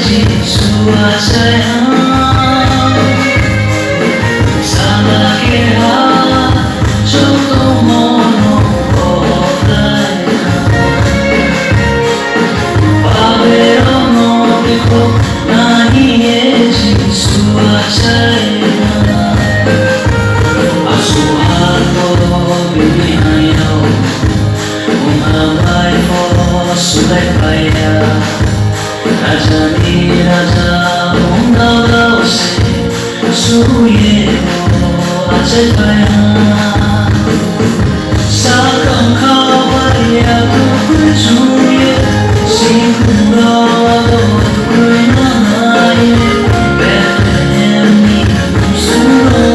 Yesus sayang sama kira jodoh monopolaya Pavero no dico nani Yesus sayang Asuhato binihayo umamay mo sulay kaya Raja ni raja undaw se suye mo acay kaya sa kang kawaya tukoy suye singkuraw tukoy nanaye Bethlehem ni suno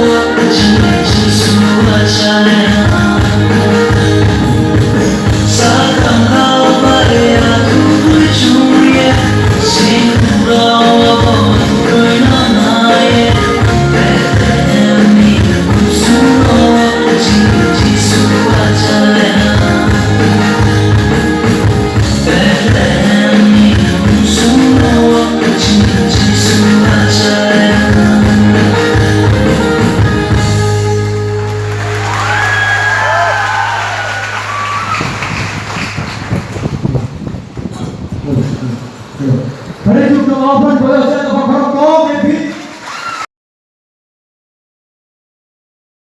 Jesus acay sa kang kawaya tukoy suye singkuraw tukoy nanaye Bethlehem ni suno Jesus acay Bethlehem ni suno Jesus acay Hare Krishna, often